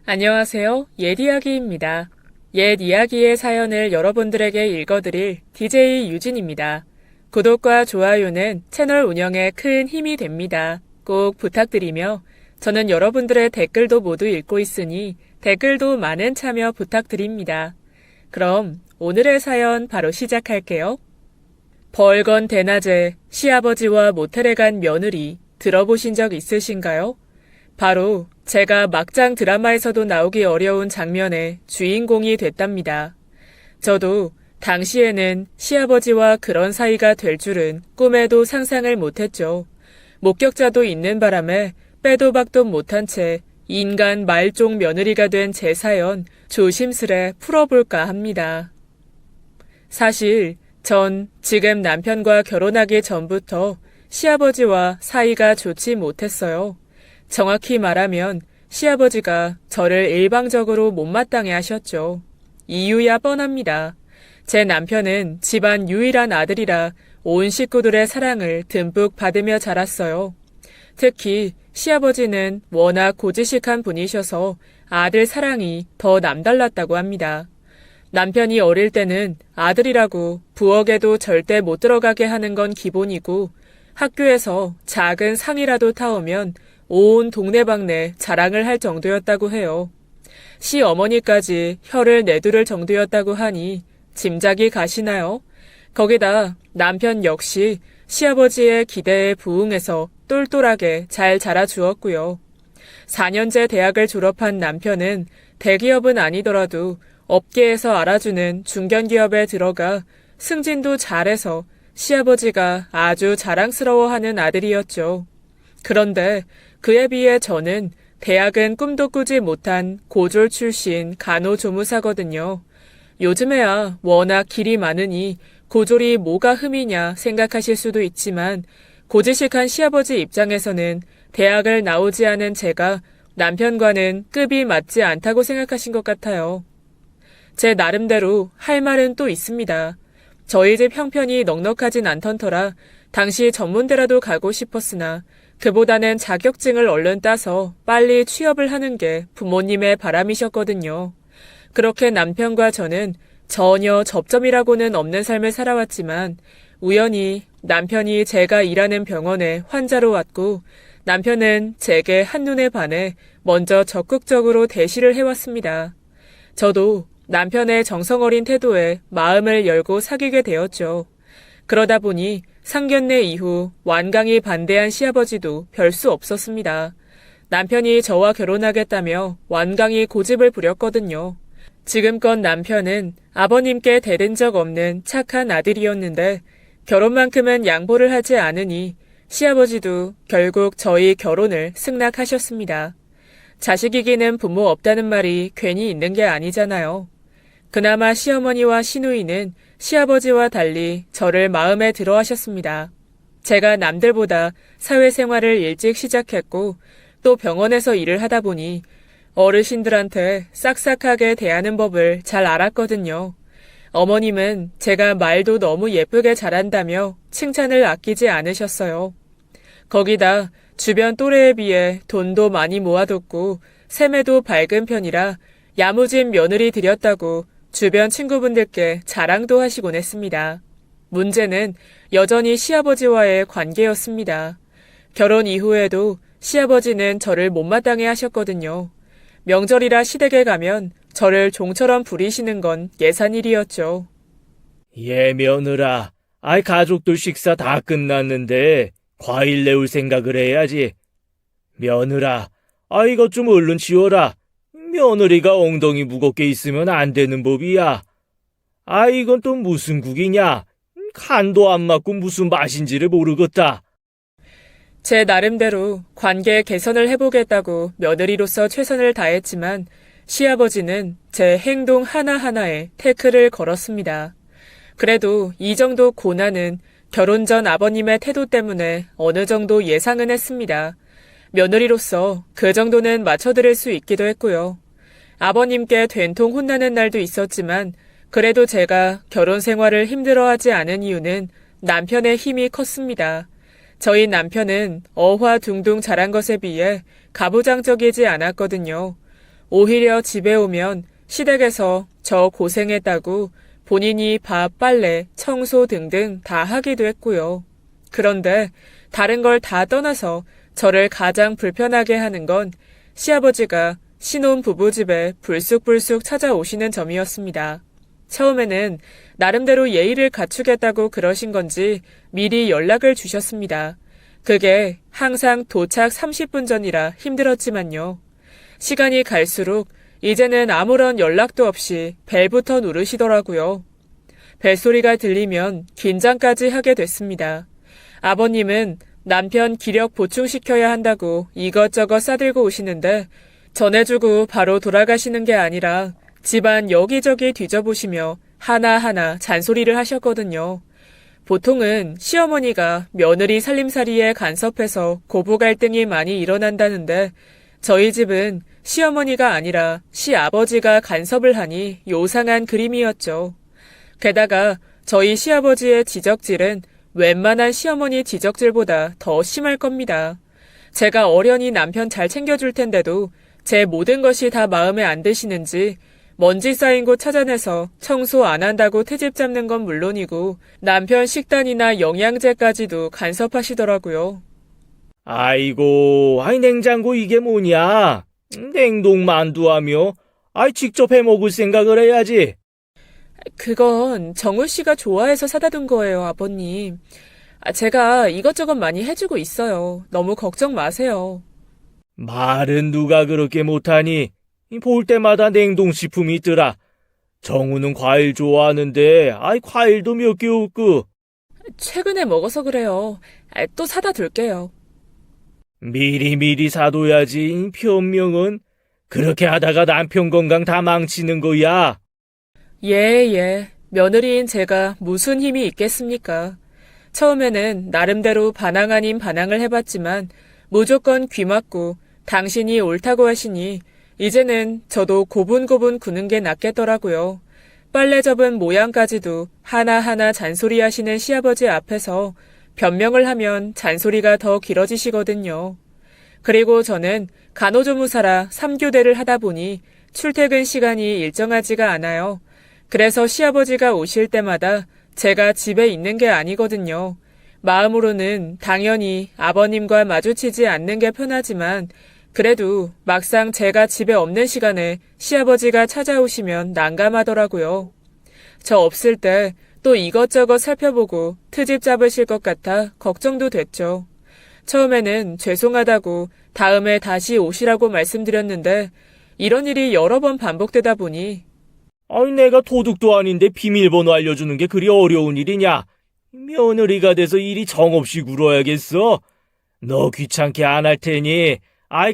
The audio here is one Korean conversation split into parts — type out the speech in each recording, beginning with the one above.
안녕하세요. 옛 이야기입니다. 옛 이야기의 사연을 여러분들에게 읽어드릴 DJ 유진입니다. 구독과 좋아요는 채널 운영에 큰 힘이 됩니다. 꼭 부탁드리며 저는 여러분들의 댓글도 모두 읽고 있으니 댓글도 많은 참여 부탁드립니다. 그럼 오늘의 사연 바로 시작할게요. 벌건 대낮에 시아버지와 모텔에 간 며느리 들어보신 적 있으신가요? 바로 제가 막장 드라마에서도 나오기 어려운 장면의 주인공이 됐답니다. 저도 당시에는 시아버지와 그런 사이가 될 줄은 꿈에도 상상을 못했죠. 목격자도 있는 바람에 빼도 박도 못한 채 인간 말종 며느리가 된 제 사연 조심스레 풀어볼까 합니다. 사실 전 지금 남편과 결혼하기 전부터 시아버지와 사이가 좋지 못했어요. 정확히 말하면 시아버지가 저를 일방적으로 못마땅해 하셨죠. 이유야 뻔합니다. 제 남편은 집안 유일한 아들이라 온 식구들의 사랑을 듬뿍 받으며 자랐어요. 특히 시아버지는 워낙 고지식한 분이셔서 아들 사랑이 더 남달랐다고 합니다. 남편이 어릴 때는 아들이라고 부엌에도 절대 못 들어가게 하는 건 기본이고 학교에서 작은 상이라도 타오면 온 동네방네 자랑을 할 정도였다고 해요. 시어머니까지 혀를 내두를 정도였다고 하니 짐작이 가시나요? 거기다 남편 역시 시아버지의 기대에 부응해서 똘똘하게 잘 자라주었고요. 4년제 대학을 졸업한 남편은 대기업은 아니더라도 업계에서 알아주는 중견기업에 들어가 승진도 잘해서 시아버지가 아주 자랑스러워하는 아들이었죠. 그런데 그에 비해 저는 대학은 꿈도 꾸지 못한 고졸 출신 간호조무사거든요. 요즘에야 워낙 길이 많으니 고졸이 뭐가 흠이냐 생각하실 수도 있지만 고지식한 시아버지 입장에서는 대학을 나오지 않은 제가 남편과는 급이 맞지 않다고 생각하신 것 같아요. 제 나름대로 할 말은 또 있습니다. 저희 집 형편이 넉넉하진 않던 터라 당시 전문대라도 가고 싶었으나 그보다는 자격증을 얼른 따서 빨리 취업을 하는 게 부모님의 바람이셨거든요. 그렇게 남편과 저는 전혀 접점이라고는 없는 삶을 살아왔지만 우연히 남편이 제가 일하는 병원에 환자로 왔고 남편은 제게 한눈에 반해 먼저 적극적으로 대시를 해왔습니다. 저도 남편의 정성어린 태도에 마음을 열고 사귀게 되었죠. 그러다 보니 상견례 이후 완강히 반대한 시아버지도 별 수 없었습니다. 남편이 저와 결혼하겠다며 완강히 고집을 부렸거든요. 지금껏 남편은 아버님께 대든 적 없는 착한 아들이었는데 결혼만큼은 양보를 하지 않으니 시아버지도 결국 저희 결혼을 승낙하셨습니다. 자식 이기는 부모 없다는 말이 괜히 있는 게 아니잖아요. 그나마 시어머니와 시누이는 시아버지와 달리 저를 마음에 들어 하셨습니다. 제가 남들보다 사회생활을 일찍 시작했고 또 병원에서 일을 하다 보니 어르신들한테 싹싹하게 대하는 법을 잘 알았거든요. 어머님은 제가 말도 너무 예쁘게 잘한다며 칭찬을 아끼지 않으셨어요. 거기다 주변 또래에 비해 돈도 많이 모아뒀고 세매도 밝은 편이라 야무진 며느리 들였다고 주변 친구분들께 자랑도 하시곤 했습니다. 문제는 여전히 시아버지와의 관계였습니다. 결혼 이후에도 시아버지는 저를 못마땅해 하셨거든요. 명절이라 시댁에 가면 저를 종처럼 부리시는 건 예산일이었죠. 예, 며느라. 가족들 식사 다 끝났는데 과일 내올 생각을 해야지. 며느라, 이것 좀 얼른 치워라. 며느리가 엉덩이 무겁게 있으면 안 되는 법이야. 이건 또 무슨 국이냐? 간도 안 맞고 무슨 맛인지를 모르겠다. 제 나름대로 관계 개선을 해보겠다고 며느리로서 최선을 다했지만 시아버지는 제 행동 하나하나에 태클을 걸었습니다. 그래도 이 정도 고난은 결혼 전 아버님의 태도 때문에 어느 정도 예상은 했습니다. 며느리로서 그 정도는 맞춰드릴 수 있기도 했고요. 아버님께 된통 혼나는 날도 있었지만 그래도 제가 결혼 생활을 힘들어하지 않은 이유는 남편의 힘이 컸습니다. 저희 남편은 어화둥둥 자란 것에 비해 가부장적이지 않았거든요. 오히려 집에 오면 시댁에서 저 고생했다고 본인이 밥, 빨래, 청소 등등 다 하기도 했고요. 그런데 다른 걸 다 떠나서 저를 가장 불편하게 하는 건 시아버지가 신혼 부부 집에 불쑥불쑥 찾아오시는 점이었습니다. 처음에는 나름대로 예의를 갖추겠다고 그러신 건지 미리 연락을 주셨습니다. 그게 항상 도착 30분 전이라 힘들었지만요. 시간이 갈수록 이제는 아무런 연락도 없이 벨부터 누르시더라고요. 벨소리가 들리면 긴장까지 하게 됐습니다. 아버님은 남편 기력 보충시켜야 한다고 이것저것 싸들고 오시는데 전해주고 바로 돌아가시는 게 아니라 집안 여기저기 뒤져보시며 하나하나 잔소리를 하셨거든요. 보통은 시어머니가 며느리 살림살이에 간섭해서 고부 갈등이 많이 일어난다는데 저희 집은 시어머니가 아니라 시아버지가 간섭을 하니 요상한 그림이었죠. 게다가 저희 시아버지의 지적질은 웬만한 시어머니 지적질보다 더 심할 겁니다. 제가 어련히 남편 잘 챙겨줄 텐데도 제 모든 것이 다 마음에 안 드시는지 먼지 쌓인 곳 찾아내서 청소 안 한다고 트집 잡는 건 물론이고 남편 식단이나 영양제까지도 간섭하시더라고요. 아이고, 냉장고 이게 뭐냐? 냉동 만두하며, 직접 해 먹을 생각을 해야지. 그건 정우 씨가 좋아해서 사다 둔 거예요, 아버님. 제가 이것저것 많이 해주고 있어요. 너무 걱정 마세요. 말은 누가 그렇게 못하니? 볼 때마다 냉동식품이 있더라. 정우는 과일 좋아하는데, 과일도 몇 개 없고. 최근에 먹어서 그래요. 또 사다 둘게요. 미리미리 사둬야지, 변명은. 그렇게 하다가 남편 건강 다 망치는 거야. 예. 며느리인 제가 무슨 힘이 있겠습니까? 처음에는 나름대로 반항 아닌 반항을 해봤지만 무조건 귀 막고 당신이 옳다고 하시니 이제는 저도 고분고분 구는 게 낫겠더라고요. 빨래 접은 모양까지도 하나하나 잔소리하시는 시아버지 앞에서 변명을 하면 잔소리가 더 길어지시거든요. 그리고 저는 간호조무사라 3교대를 하다 보니 출퇴근 시간이 일정하지가 않아요. 그래서 시아버지가 오실 때마다 제가 집에 있는 게 아니거든요. 마음으로는 당연히 아버님과 마주치지 않는 게 편하지만 그래도 막상 제가 집에 없는 시간에 시아버지가 찾아오시면 난감하더라고요. 저 없을 때 또 이것저것 살펴보고 트집 잡으실 것 같아 걱정도 됐죠. 처음에는 죄송하다고 다음에 다시 오시라고 말씀드렸는데 이런 일이 여러 번 반복되다 보니 내가 도둑도 아닌데 비밀번호 알려주는 게 그리 어려운 일이냐? 며느리가 돼서 일이 정없이 굴어야겠어. 너 귀찮게 안 할 테니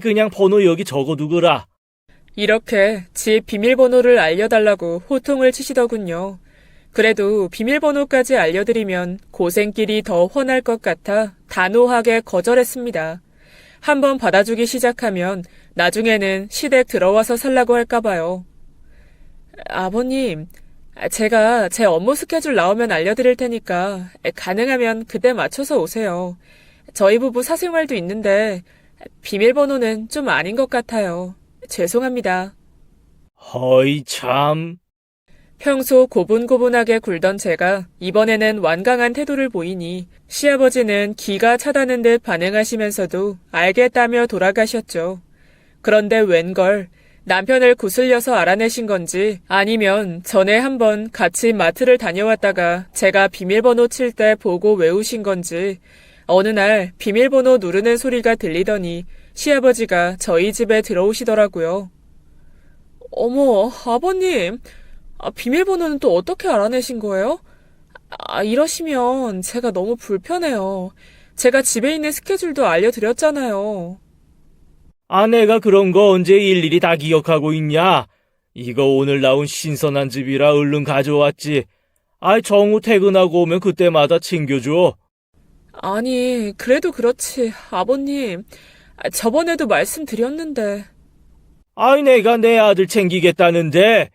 그냥 번호 여기 적어두거라. 이렇게 집 비밀번호를 알려달라고 호통을 치시더군요. 그래도 비밀번호까지 알려드리면 고생길이 더 훤할 것 같아 단호하게 거절했습니다. 한번 받아주기 시작하면 나중에는 시댁 들어와서 살라고 할까봐요. 아버님, 제가 제 업무 스케줄 나오면 알려드릴 테니까 가능하면 그때 맞춰서 오세요. 저희 부부 사생활도 있는데 비밀번호는 좀 아닌 것 같아요. 죄송합니다. 허이 참. 평소 고분고분하게 굴던 제가 이번에는 완강한 태도를 보이니 시아버지는 기가 차다는 듯 반응하시면서도 알겠다며 돌아가셨죠. 그런데 웬걸 남편을 구슬려서 알아내신 건지 아니면 전에 한번 같이 마트를 다녀왔다가 제가 비밀번호 칠 때 보고 외우신 건지 어느 날 비밀번호 누르는 소리가 들리더니 시아버지가 저희 집에 들어오시더라고요. 어머, 아버님, 비밀번호는 또 어떻게 알아내신 거예요? 이러시면 제가 너무 불편해요. 제가 집에 있는 스케줄도 알려드렸잖아요. 아내가 그런 거 언제 일일이 다 기억하고 있냐? 이거 오늘 나온 신선한 즙이라 얼른 가져왔지. 정우 퇴근하고 오면 그때마다 챙겨줘. 아니, 그래도 그렇지, 아버님. 저번에도 말씀드렸는데. 내가 내 아들 챙기겠다는데.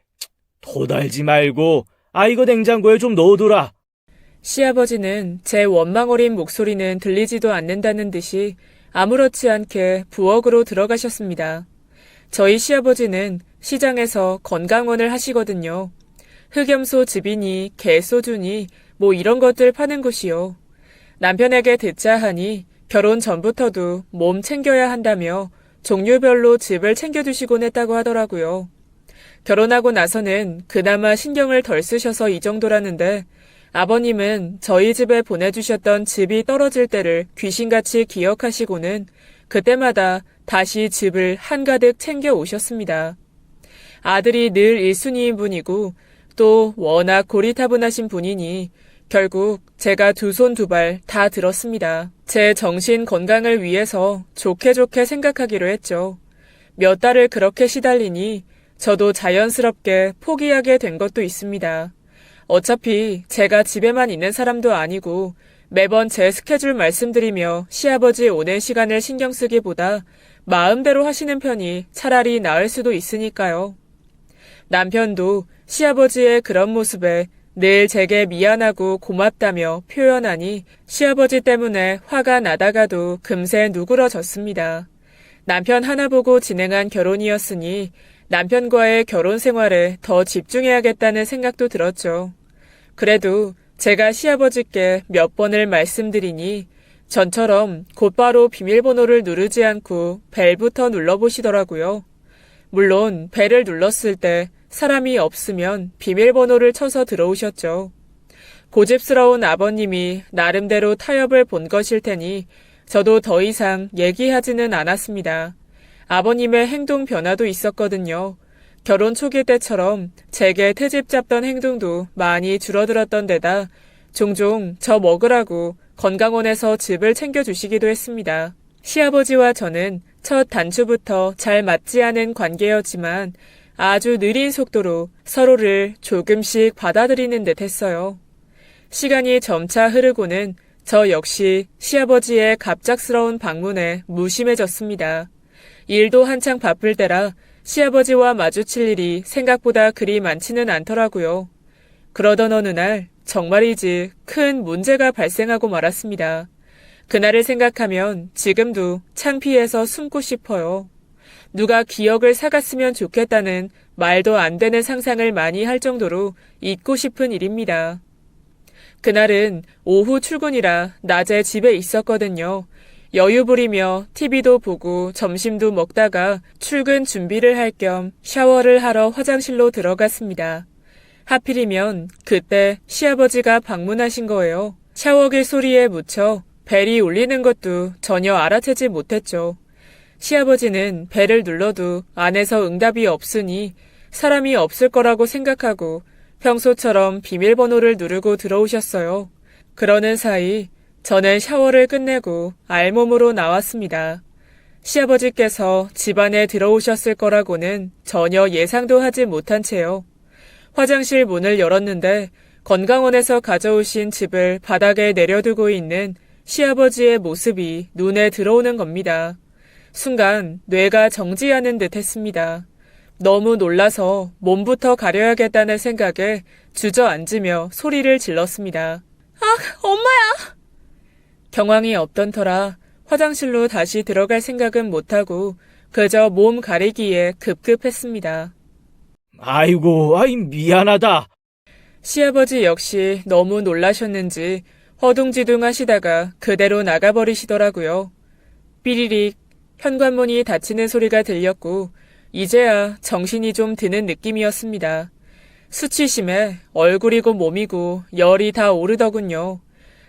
토달지 말고, 이거 냉장고에 좀 넣어두라. 시아버지는 제 원망 어린 목소리는 들리지도 않는다는 듯이 아무렇지 않게 부엌으로 들어가셨습니다. 저희 시아버지는 시장에서 건강원을 하시거든요. 흑염소 즙이니 개소주니 뭐 이런 것들 파는 곳이요. 남편에게 듣자 하니 결혼 전부터도 몸 챙겨야 한다며 종류별로 즙을 챙겨주시곤 했다고 하더라고요. 결혼하고 나서는 그나마 신경을 덜 쓰셔서 이 정도라는데 아버님은 저희 집에 보내주셨던 즙이 떨어질 때를 귀신같이 기억하시고는 그때마다 다시 즙을 한가득 챙겨 오셨습니다. 아들이 늘 1순위인 분이고 또 워낙 고리타분하신 분이니 결국 제가 두 손 두 발 다 들었습니다. 제 정신 건강을 위해서 좋게 생각하기로 했죠. 몇 달을 그렇게 시달리니 저도 자연스럽게 포기하게 된 것도 있습니다. 어차피 제가 집에만 있는 사람도 아니고 매번 제 스케줄 말씀드리며 시아버지 오는 시간을 신경 쓰기보다 마음대로 하시는 편이 차라리 나을 수도 있으니까요. 남편도 시아버지의 그런 모습에 늘 제게 미안하고 고맙다며 표현하니 시아버지 때문에 화가 나다가도 금세 누그러졌습니다. 남편 하나 보고 진행한 결혼이었으니 남편과의 결혼 생활에 더 집중해야겠다는 생각도 들었죠. 그래도 제가 시아버지께 몇 번을 말씀드리니 전처럼 곧바로 비밀번호를 누르지 않고 벨부터 눌러보시더라고요. 물론 벨을 눌렀을 때 사람이 없으면 비밀번호를 쳐서 들어오셨죠. 고집스러운 아버님이 나름대로 타협을 본 것일 테니 저도 더 이상 얘기하지는 않았습니다. 아버님의 행동 변화도 있었거든요. 결혼 초기 때처럼 제게 트집 잡던 행동도 많이 줄어들었던 데다 종종 저 먹으라고 건강원에서 즙을 챙겨주시기도 했습니다. 시아버지와 저는 첫 단추부터 잘 맞지 않은 관계였지만 아주 느린 속도로 서로를 조금씩 받아들이는 듯 했어요. 시간이 점차 흐르고는 저 역시 시아버지의 갑작스러운 방문에 무심해졌습니다. 일도 한창 바쁠 때라 시아버지와 마주칠 일이 생각보다 그리 많지는 않더라고요. 그러던 어느 날 정말이지 큰 문제가 발생하고 말았습니다. 그날을 생각하면 지금도 창피해서 숨고 싶어요. 누가 기억을 사갔으면 좋겠다는 말도 안 되는 상상을 많이 할 정도로 잊고 싶은 일입니다. 그날은 오후 출근이라 낮에 집에 있었거든요. 여유 부리며 TV도 보고 점심도 먹다가 출근 준비를 할 겸 샤워를 하러 화장실로 들어갔습니다. 하필이면 그때 시아버지가 방문하신 거예요. 샤워기 소리에 묻혀 벨이 울리는 것도 전혀 알아채지 못했죠. 시아버지는 벨을 눌러도 안에서 응답이 없으니 사람이 없을 거라고 생각하고 평소처럼 비밀번호를 누르고 들어오셨어요. 그러는 사이 저는 샤워를 끝내고 알몸으로 나왔습니다. 시아버지께서 집안에 들어오셨을 거라고는 전혀 예상도 하지 못한 채요. 화장실 문을 열었는데 건강원에서 가져오신 즙을 바닥에 내려두고 있는 시아버지의 모습이 눈에 들어오는 겁니다. 순간 뇌가 정지하는 듯 했습니다. 너무 놀라서 몸부터 가려야겠다는 생각에 주저앉으며 소리를 질렀습니다. 아, 엄마야! 경황이 없던 터라 화장실로 다시 들어갈 생각은 못하고 그저 몸 가리기에 급급했습니다. 아이고, 미안하다. 시아버지 역시 너무 놀라셨는지 허둥지둥 하시다가 그대로 나가버리시더라고요. 삐리릭 현관문이 닫히는 소리가 들렸고 이제야 정신이 좀 드는 느낌이었습니다. 수치심에 얼굴이고 몸이고 열이 다 오르더군요.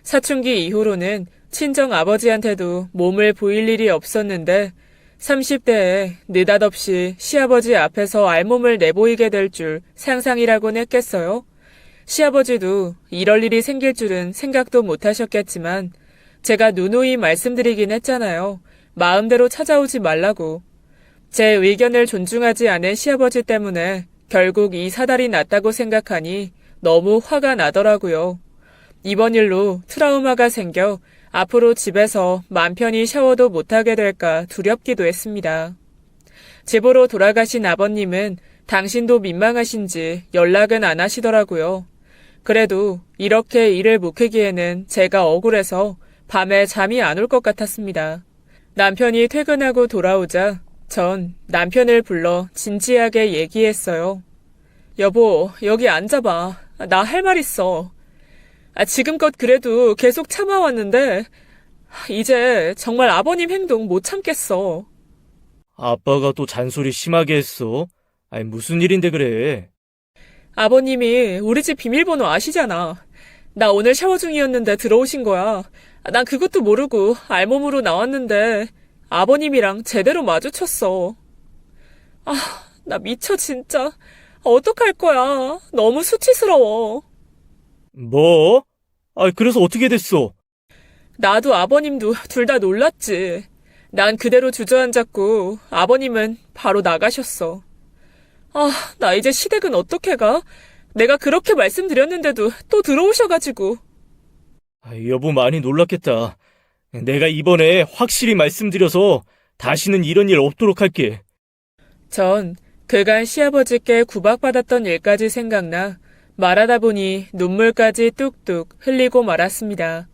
사춘기 이후로는 친정 아버지한테도 몸을 보일 일이 없었는데 30대에 느닷없이 시아버지 앞에서 알몸을 내보이게 될 줄 상상이라고는 했겠어요? 시아버지도 이럴 일이 생길 줄은 생각도 못하셨겠지만 제가 누누이 말씀드리긴 했잖아요. 마음대로 찾아오지 말라고. 제 의견을 존중하지 않은 시아버지 때문에 결국 이 사달이 났다고 생각하니 너무 화가 나더라고요. 이번 일로 트라우마가 생겨 앞으로 집에서 맘 편히 샤워도 못하게 될까 두렵기도 했습니다. 집으로 돌아가신 아버님은 당신도 민망하신지 연락은 안 하시더라고요. 그래도 이렇게 일을 묵히기에는 제가 억울해서 밤에 잠이 안 올 것 같았습니다. 남편이 퇴근하고 돌아오자 전 남편을 불러 진지하게 얘기했어요. 여보, 여기 앉아봐. 나 할 말 있어. 지금껏 그래도 계속 참아왔는데, 이제 정말 아버님 행동 못 참겠어. 아빠가 또 잔소리 심하게 했어. 아니, 무슨 일인데 그래? 아버님이 우리 집 비밀번호 아시잖아. 나 오늘 샤워 중이었는데 들어오신 거야. 난 그것도 모르고 알몸으로 나왔는데 아버님이랑 제대로 마주쳤어. 나 미쳐 진짜. 어떡할 거야. 너무 수치스러워. 뭐? 그래서 어떻게 됐어? 나도 아버님도 둘 다 놀랐지. 난 그대로 주저앉았고 아버님은 바로 나가셨어. 나 이제 시댁은 어떻게 가? 내가 그렇게 말씀드렸는데도 또 들어오셔가지고. 여보 많이 놀랐겠다. 내가 이번에 확실히 말씀드려서 다시는 이런 일 없도록 할게. 전 그간 시아버지께 구박받았던 일까지 생각나 말하다 보니 눈물까지 뚝뚝 흘리고 말았습니다.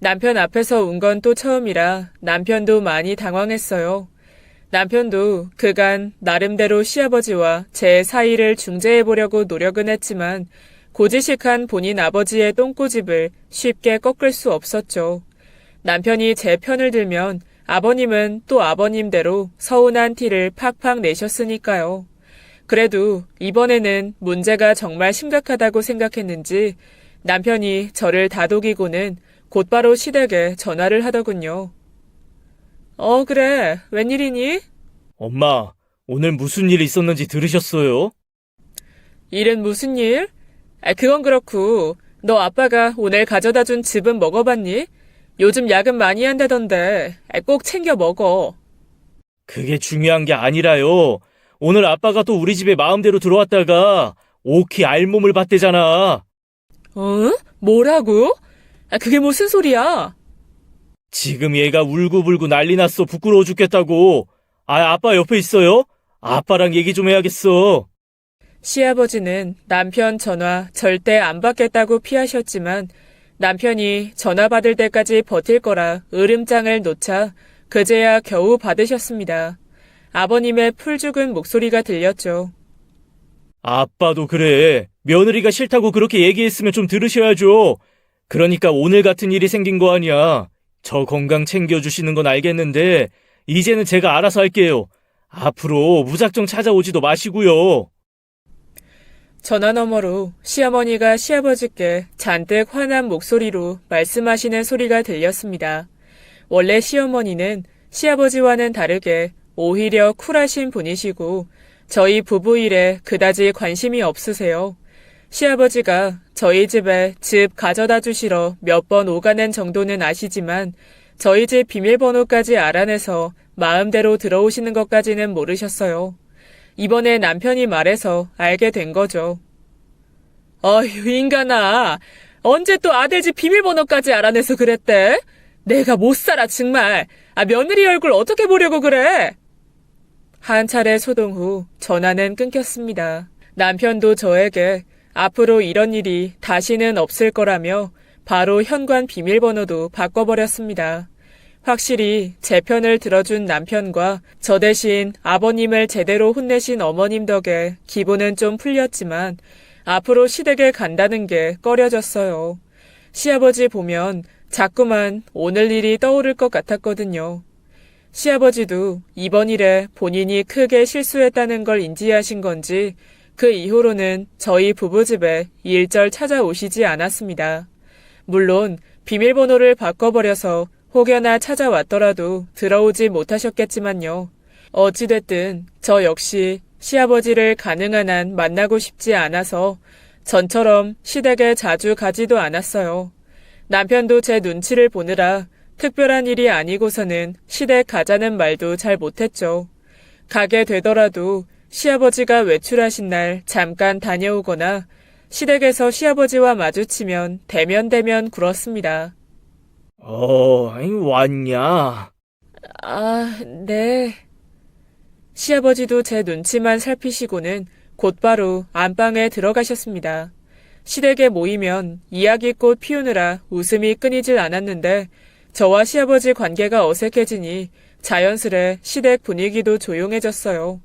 남편 앞에서 운 건 또 처음이라 남편도 많이 당황했어요. 남편도 그간 나름대로 시아버지와 제 사이를 중재해보려고 노력은 했지만 고지식한 본인 아버지의 똥꼬집을 쉽게 꺾을 수 없었죠. 남편이 제 편을 들면 아버님은 또 아버님대로 서운한 티를 팍팍 내셨으니까요. 그래도 이번에는 문제가 정말 심각하다고 생각했는지 남편이 저를 다독이고는 곧바로 시댁에 전화를 하더군요. 그래. 웬일이니? 엄마, 오늘 무슨 일 있었는지 들으셨어요? 일은 무슨 일? 그건 그렇고 너 아빠가 오늘 가져다 준 즙은 먹어봤니? 요즘 야근 많이 한다던데 꼭 챙겨 먹어. 그게 중요한 게 아니라요. 오늘 아빠가 또 우리 집에 마음대로 들어왔다가 오키 알몸을 봤대잖아. 뭐라고? 그게 무슨 소리야? 지금 얘가 울고불고 난리 났어. 부끄러워 죽겠다고. 아빠 옆에 있어요? 아빠랑 얘기 좀 해야겠어. 시아버지는 남편 전화 절대 안 받겠다고 피하셨지만 남편이 전화 받을 때까지 버틸 거라 으름장을 놓자 그제야 겨우 받으셨습니다. 아버님의 풀죽은 목소리가 들렸죠. 아빠도 그래. 며느리가 싫다고 그렇게 얘기했으면 좀 들으셔야죠. 그러니까 오늘 같은 일이 생긴 거 아니야. 저 건강 챙겨주시는 건 알겠는데 이제는 제가 알아서 할게요. 앞으로 무작정 찾아오지도 마시고요. 전화 너머로 시어머니가 시아버지께 잔뜩 화난 목소리로 말씀하시는 소리가 들렸습니다. 원래 시어머니는 시아버지와는 다르게 오히려 쿨하신 분이시고 저희 부부 일에 그다지 관심이 없으세요. 시아버지가 저희 집에 즙 가져다 주시러 몇 번 오가는 정도는 아시지만 저희 집 비밀번호까지 알아내서 마음대로 들어오시는 것까지는 모르셨어요. 이번에 남편이 말해서 알게 된 거죠. 어휴, 인간아. 언제 또 아들 집 비밀번호까지 알아내서 그랬대? 내가 못 살아, 정말. 며느리 얼굴 어떻게 보려고 그래? 한 차례 소동 후 전화는 끊겼습니다. 남편도 저에게 앞으로 이런 일이 다시는 없을 거라며 바로 현관 비밀번호도 바꿔버렸습니다. 확실히 제 편을 들어준 남편과 저 대신 아버님을 제대로 혼내신 어머님 덕에 기분은 좀 풀렸지만 앞으로 시댁에 간다는 게 꺼려졌어요. 시아버지 보면 자꾸만 오늘 일이 떠오를 것 같았거든요. 시아버지도 이번 일에 본인이 크게 실수했다는 걸 인지하신 건지 그 이후로는 저희 부부집에 일절 찾아오시지 않았습니다. 물론 비밀번호를 바꿔버려서 혹여나 찾아왔더라도 들어오지 못하셨겠지만요. 어찌됐든 저 역시 시아버지를 가능한 한 만나고 싶지 않아서 전처럼 시댁에 자주 가지도 않았어요. 남편도 제 눈치를 보느라 특별한 일이 아니고서는 시댁 가자는 말도 잘 못했죠. 가게 되더라도 시아버지가 외출하신 날 잠깐 다녀오거나 시댁에서 시아버지와 마주치면 대면대면 굴었습니다. 왔냐? 네. 시아버지도 제 눈치만 살피시고는 곧바로 안방에 들어가셨습니다. 시댁에 모이면 이야기꽃 피우느라 웃음이 끊이질 않았는데 저와 시아버지 관계가 어색해지니 자연스레 시댁 분위기도 조용해졌어요.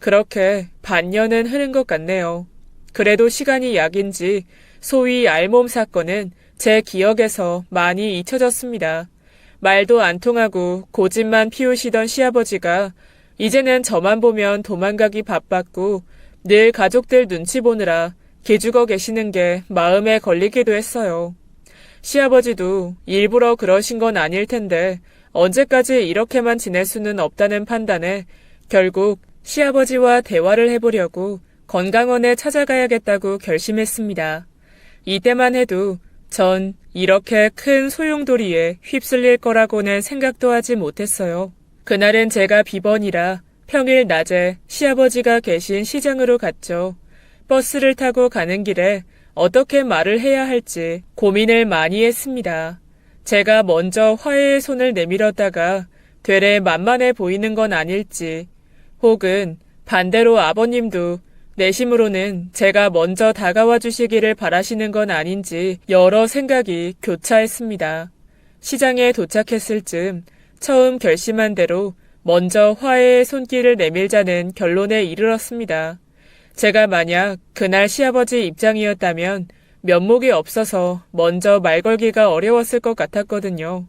그렇게 반년은 흐른 것 같네요. 그래도 시간이 약인지 소위 알몸 사건은 제 기억에서 많이 잊혀졌습니다. 말도 안 통하고 고집만 피우시던 시아버지가 이제는 저만 보면 도망가기 바빴고 늘 가족들 눈치 보느라 기죽어 계시는 게 마음에 걸리기도 했어요. 시아버지도 일부러 그러신 건 아닐 텐데 언제까지 이렇게만 지낼 수는 없다는 판단에 결국 시아버지와 대화를 해보려고 건강원에 찾아가야겠다고 결심했습니다. 이때만 해도 전 이렇게 큰 소용돌이에 휩쓸릴 거라고는 생각도 하지 못했어요. 그날은 제가 비번이라 평일 낮에 시아버지가 계신 시장으로 갔죠. 버스를 타고 가는 길에 어떻게 말을 해야 할지 고민을 많이 했습니다. 제가 먼저 화해의 손을 내밀었다가 되레 만만해 보이는 건 아닐지, 혹은 반대로 아버님도 내심으로는 제가 먼저 다가와 주시기를 바라시는 건 아닌지 여러 생각이 교차했습니다. 시장에 도착했을 즈음 처음 결심한 대로 먼저 화해의 손길을 내밀자는 결론에 이르렀습니다. 제가 만약 그날 시아버지 입장이었다면 면목이 없어서 먼저 말 걸기가 어려웠을 것 같았거든요.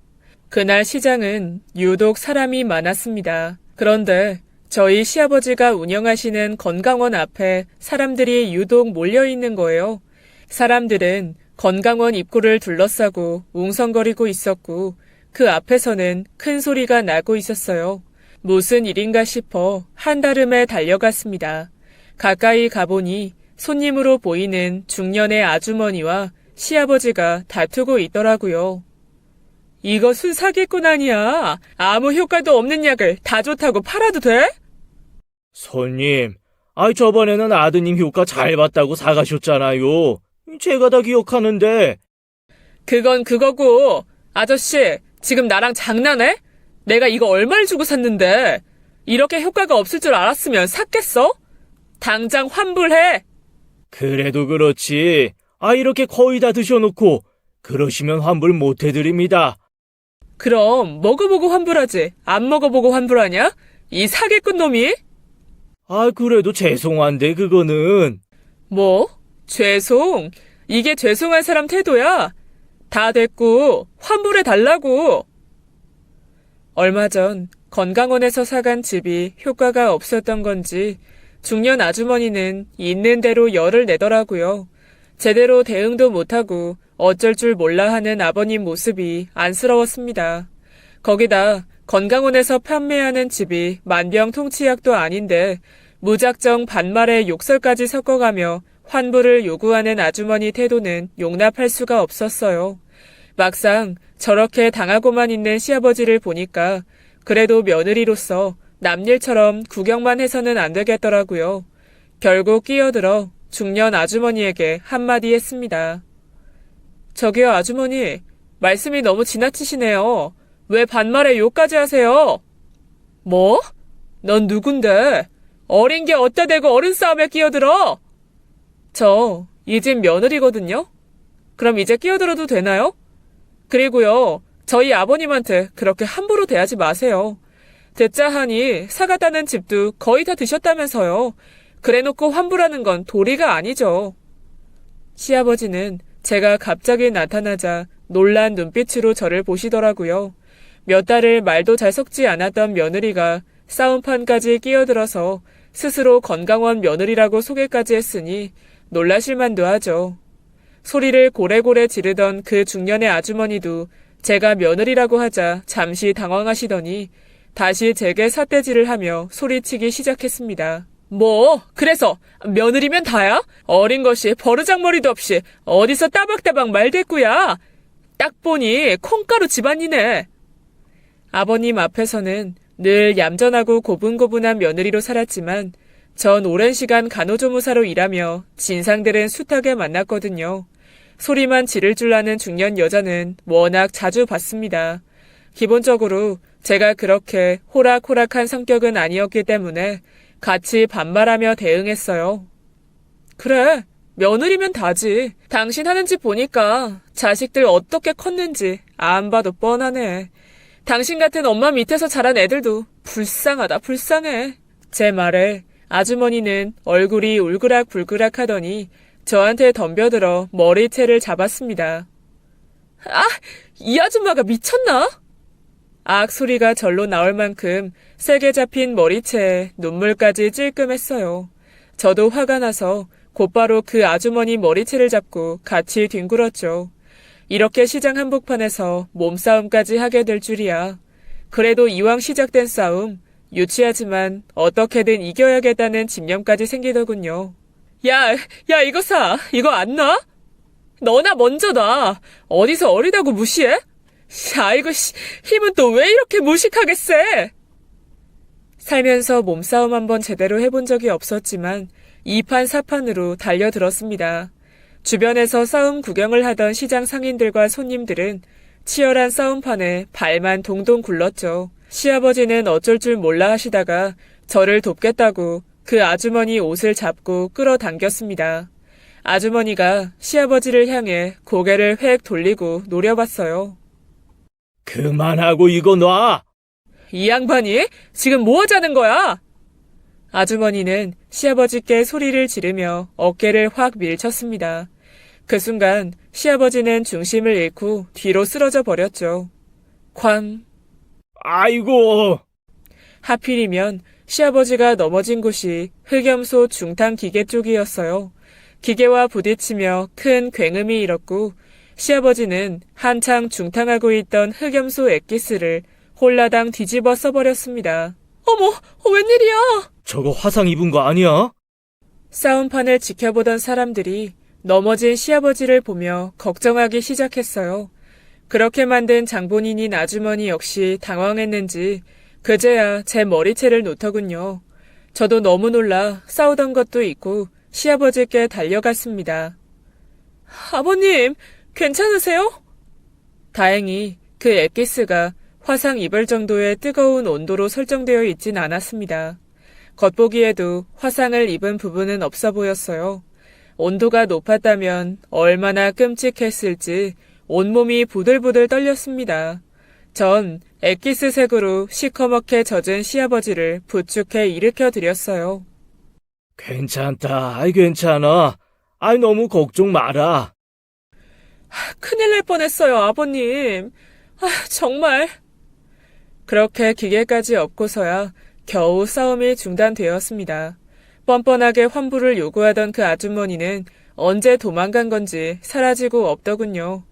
그날 시장은 유독 사람이 많았습니다. 그런데 저희 시아버지가 운영하시는 건강원 앞에 사람들이 유독 몰려있는 거예요. 사람들은 건강원 입구를 둘러싸고 웅성거리고 있었고 그 앞에서는 큰 소리가 나고 있었어요. 무슨 일인가 싶어 한달음에 달려갔습니다. 가까이 가보니 손님으로 보이는 중년의 아주머니와 시아버지가 다투고 있더라고요. 이것은 사기꾼 아니야. 아무 효과도 없는 약을 다 좋다고 팔아도 돼? 손님, 저번에는 아드님 효과 잘 봤다고 사가셨잖아요. 제가 다 기억하는데. 그건 그거고, 아저씨, 지금 나랑 장난해? 내가 이거 얼마를 주고 샀는데, 이렇게 효과가 없을 줄 알았으면 샀겠어? 당장 환불해! 그래도 그렇지. 이렇게 거의 다 드셔놓고 그러시면 환불 못 해드립니다. 그럼 먹어보고 환불하지. 안 먹어보고 환불하냐? 이 사기꾼 놈이? 그래도 죄송한데 그거는. 뭐? 죄송? 이게 죄송한 사람 태도야? 다 됐고 환불해 달라고. 얼마 전 건강원에서 사간 즙이 효과가 없었던 건지 중년 아주머니는 있는 대로 열을 내더라고요. 제대로 대응도 못하고 어쩔 줄 몰라 하는 아버님 모습이 안쓰러웠습니다. 거기다 건강원에서 판매하는 즙이 만병통치약도 아닌데 무작정 반말에 욕설까지 섞어가며 환불을 요구하는 아주머니 태도는 용납할 수가 없었어요. 막상 저렇게 당하고만 있는 시아버지를 보니까 그래도 며느리로서 남일처럼 구경만 해서는 안 되겠더라고요. 결국 끼어들어 중년 아주머니에게 한마디 했습니다. 저기요 아주머니, 말씀이 너무 지나치시네요. 왜 반말에 욕까지 하세요? 뭐? 넌 누군데? 어린 게 어따 대고 어른 싸움에 끼어들어? 저 이 집 며느리거든요. 그럼 이제 끼어들어도 되나요? 그리고요, 저희 아버님한테 그렇게 함부로 대하지 마세요. 듣자 하니 사갔다는 집도 거의 다 드셨다면서요. 그래놓고 환불하는 건 도리가 아니죠. 시아버지는 제가 갑자기 나타나자 놀란 눈빛으로 저를 보시더라고요. 몇 달을 말도 잘 섞지 않았던 며느리가 싸움판까지 끼어들어서 스스로 건강원 며느리라고 소개까지 했으니 놀라실 만도 하죠. 소리를 고래고래 지르던 그 중년의 아주머니도 제가 며느리라고 하자 잠시 당황하시더니 다시 제게 삿대질을 하며 소리치기 시작했습니다. 뭐? 그래서 며느리면 다야? 어린 것이 버르장머리도 없이 어디서 따박따박 말대꾸야? 딱 보니 콩가루 집안이네. 아버님 앞에서는 늘 얌전하고 고분고분한 며느리로 살았지만 전 오랜 시간 간호조무사로 일하며 진상들은 숱하게 만났거든요. 소리만 지를 줄 아는 중년 여자는 워낙 자주 봤습니다. 기본적으로 제가 그렇게 호락호락한 성격은 아니었기 때문에 같이 반말하며 대응했어요. 그래, 며느리면 다지. 당신 하는 짓 보니까 자식들 어떻게 컸는지 안 봐도 뻔하네. 당신 같은 엄마 밑에서 자란 애들도 불쌍하다, 불쌍해. 제 말에 아주머니는 얼굴이 울그락불그락 하더니 저한테 덤벼들어 머리채를 잡았습니다. 아, 이 아줌마가 미쳤나? 악 소리가 절로 나올 만큼 세게 잡힌 머리채에 눈물까지 찔끔했어요. 저도 화가 나서 곧바로 그 아주머니 머리채를 잡고 같이 뒹굴었죠. 이렇게 시장 한복판에서 몸싸움까지 하게 될 줄이야. 그래도 이왕 시작된 싸움, 유치하지만 어떻게든 이겨야겠다는 집념까지 생기더군요. 야, 이거 사. 이거 안 놔? 너나 먼저 놔. 어디서 어리다고 무시해? 아이고, 힘은 또 왜 이렇게 무식하게 세? 살면서 몸싸움 한번 제대로 해본 적이 없었지만 2판 4판으로 달려들었습니다. 주변에서 싸움 구경을 하던 시장 상인들과 손님들은 치열한 싸움판에 발만 동동 굴렀죠. 시아버지는 어쩔 줄 몰라 하시다가 저를 돕겠다고 그 아주머니 옷을 잡고 끌어당겼습니다. 아주머니가 시아버지를 향해 고개를 획 돌리고 노려봤어요. 그만하고 이거 놔! 이 양반이 지금 뭐 하자는 거야? 아주머니는 시아버지께 소리를 지르며 어깨를 확 밀쳤습니다. 그 순간 시아버지는 중심을 잃고 뒤로 쓰러져 버렸죠. 쾅. 아이고! 하필이면 시아버지가 넘어진 곳이 흑염소 중탕 기계 쪽이었어요. 기계와 부딪히며 큰 굉음이 일었고 시아버지는 한창 중탕하고 있던 흑염소 엑기스를 홀라당 뒤집어 써버렸습니다. 어머, 웬일이야? 저거 화상 입은 거 아니야? 싸움판을 지켜보던 사람들이 넘어진 시아버지를 보며 걱정하기 시작했어요. 그렇게 만든 장본인인 아주머니 역시 당황했는지 그제야 제 머리채를 놓더군요. 저도 너무 놀라 싸우던 것도 있고 시아버지께 달려갔습니다. 아버님, 괜찮으세요? 다행히 그 엑기스가 화상 입을 정도의 뜨거운 온도로 설정되어 있진 않았습니다. 겉보기에도 화상을 입은 부분은 없어 보였어요. 온도가 높았다면 얼마나 끔찍했을지 온몸이 부들부들 떨렸습니다. 전 엑기스 색으로 시커멓게 젖은 시아버지를 부축해 일으켜 드렸어요. 괜찮다. 아이, 괜찮아. 아이, 너무 걱정 마라. 큰일 날 뻔했어요, 아버님. 정말. 그렇게 기계까지 엎고서야 겨우 싸움이 중단되었습니다. 뻔뻔하게 환불을 요구하던 그 아주머니는 언제 도망간 건지 사라지고 없더군요.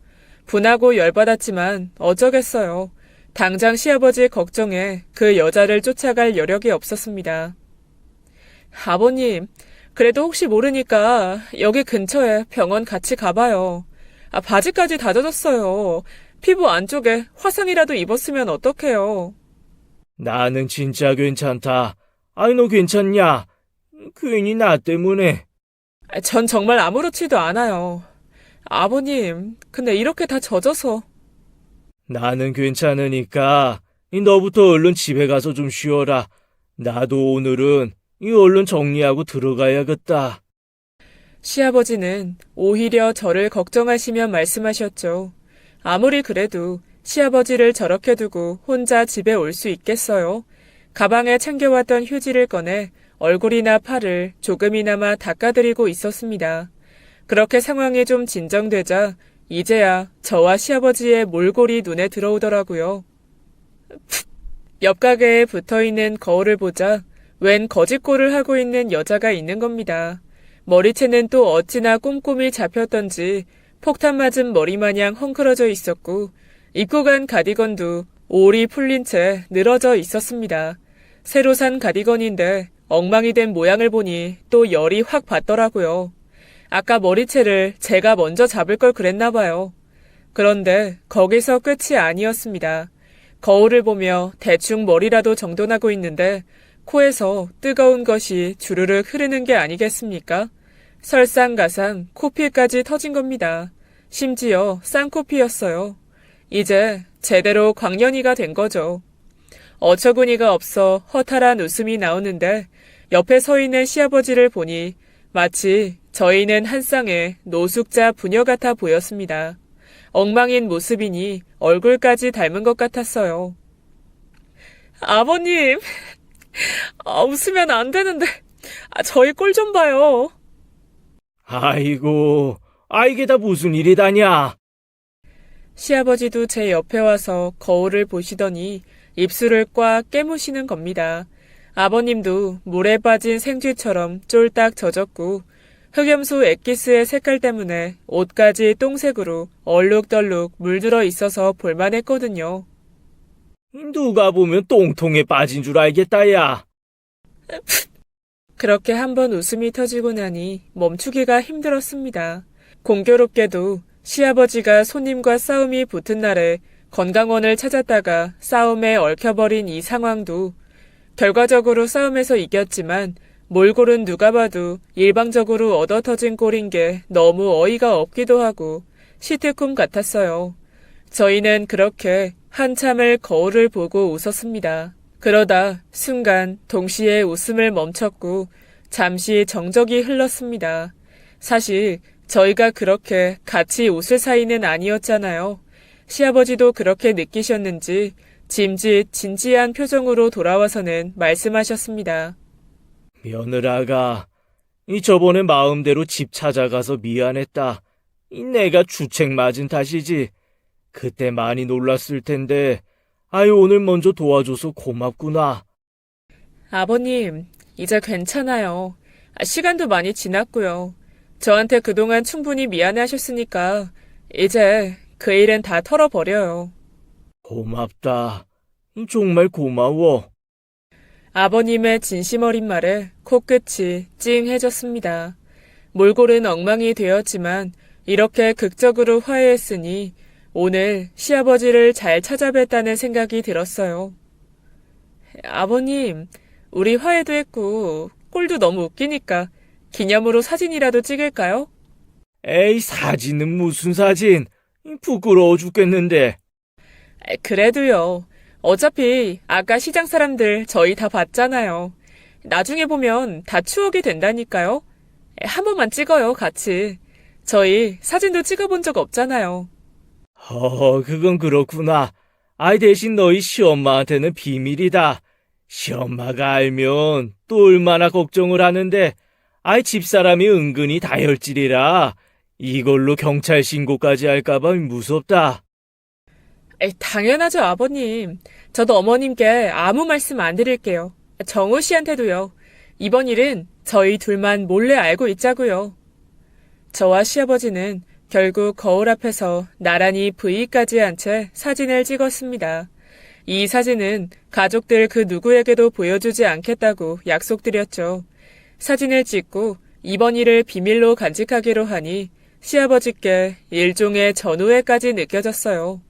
분하고 열받았지만 어쩌겠어요. 당장 시아버지 걱정에 그 여자를 쫓아갈 여력이 없었습니다. 아버님, 그래도 혹시 모르니까 여기 근처에 병원 같이 가봐요. 바지까지 다 젖었어요. 피부 안쪽에 화상이라도 입었으면 어떡해요. 나는 진짜 괜찮다. 아이, 너 괜찮냐? 괜히 나 때문에. 전 정말 아무렇지도 않아요. 아버님, 근데 이렇게 다 젖어서. 나는 괜찮으니까 너부터 얼른 집에 가서 좀 쉬어라. 나도 오늘은 얼른 정리하고 들어가야겠다. 시아버지는 오히려 저를 걱정하시며 말씀하셨죠. 아무리 그래도 시아버지를 저렇게 두고 혼자 집에 올 수 있겠어요? 가방에 챙겨왔던 휴지를 꺼내 얼굴이나 팔을 조금이나마 닦아드리고 있었습니다. 그렇게 상황이 좀 진정되자 이제야 저와 시아버지의 몰골이 눈에 들어오더라고요. 옆 가게에 붙어있는 거울을 보자 웬 거짓골을 하고 있는 여자가 있는 겁니다. 머리채는 또 어찌나 꼼꼼히 잡혔던지 폭탄 맞은 머리마냥 헝클어져 있었고 입고 간 가디건도 올이 풀린 채 늘어져 있었습니다. 새로 산 가디건인데 엉망이 된 모양을 보니 또 열이 확 받더라고요. 아까 머리채를 제가 먼저 잡을 걸 그랬나 봐요. 그런데 거기서 끝이 아니었습니다. 거울을 보며 대충 머리라도 정돈하고 있는데 코에서 뜨거운 것이 주르륵 흐르는 게 아니겠습니까? 설상가상 코피까지 터진 겁니다. 심지어 쌍코피였어요. 이제 제대로 광년이가 된 거죠. 어처구니가 없어 허탈한 웃음이 나오는데 옆에 서 있는 시아버지를 보니 마치 저희는 한 쌍의 노숙자 부녀 같아 보였습니다. 엉망인 모습이니 얼굴까지 닮은 것 같았어요. 아버님, 웃으면 안 되는데, 저희 꼴 좀 봐요. 아이고, 이게 다 무슨 일이다냐? 시아버지도 제 옆에 와서 거울을 보시더니 입술을 꽉 깨무시는 겁니다. 아버님도 물에 빠진 생쥐처럼 쫄딱 젖었고 흑염소 엑기스의 색깔 때문에 옷까지 똥색으로 얼룩덜룩 물들어 있어서 볼만했거든요. 누가 보면 똥통에 빠진 줄 알겠다, 야. 그렇게 한번 웃음이 터지고 나니 멈추기가 힘들었습니다. 공교롭게도 시아버지가 손님과 싸움이 붙은 날에 건강원을 찾았다가 싸움에 얽혀버린 이 상황도 결과적으로 싸움에서 이겼지만 몰골은 누가 봐도 일방적으로 얻어터진 꼴인 게 너무 어이가 없기도 하고 시트콤 같았어요. 저희는 그렇게 한참을 거울을 보고 웃었습니다. 그러다 순간 동시에 웃음을 멈췄고 잠시 정적이 흘렀습니다. 사실 저희가 그렇게 같이 웃을 사이는 아니었잖아요. 시아버지도 그렇게 느끼셨는지 짐짓 진지한 표정으로 돌아와서는 말씀하셨습니다. 며느라가, 저번에 마음대로 집 찾아가서 미안했다. 내가 주책 맞은 탓이지. 그때 많이 놀랐을 텐데, 오늘 먼저 도와줘서 고맙구나. 아버님, 이제 괜찮아요. 시간도 많이 지났고요. 저한테 그동안 충분히 미안해하셨으니까 이제 그 일은 다 털어버려요. 고맙다. 정말 고마워. 아버님의 진심 어린 말에 코끝이 찡해졌습니다. 몰골은 엉망이 되었지만 이렇게 극적으로 화해했으니 오늘 시아버지를 잘 찾아뵀다는 생각이 들었어요. 아버님, 우리 화해도 했고 꼴도 너무 웃기니까 기념으로 사진이라도 찍을까요? 에이, 사진은 무슨 사진? 부끄러워 죽겠는데. 그래도요. 어차피 아까 시장 사람들 저희 다 봤잖아요. 나중에 보면 다 추억이 된다니까요. 한 번만 찍어요, 같이. 저희 사진도 찍어본 적 없잖아요. 그건 그렇구나. 대신 너희 시엄마한테는 비밀이다. 시엄마가 알면 또 얼마나 걱정을 하는데, 집사람이 은근히 다혈질이라 이걸로 경찰 신고까지 할까봐 무섭다. 당연하죠, 아버님. 저도 어머님께 아무 말씀 안 드릴게요. 정우 씨한테도요. 이번 일은 저희 둘만 몰래 알고 있자고요. 저와 시아버지는 결국 거울 앞에서 나란히 V까지 한 채 사진을 찍었습니다. 이 사진은 가족들 그 누구에게도 보여주지 않겠다고 약속드렸죠. 사진을 찍고 이번 일을 비밀로 간직하기로 하니 시아버지께 일종의 전우회까지 느껴졌어요.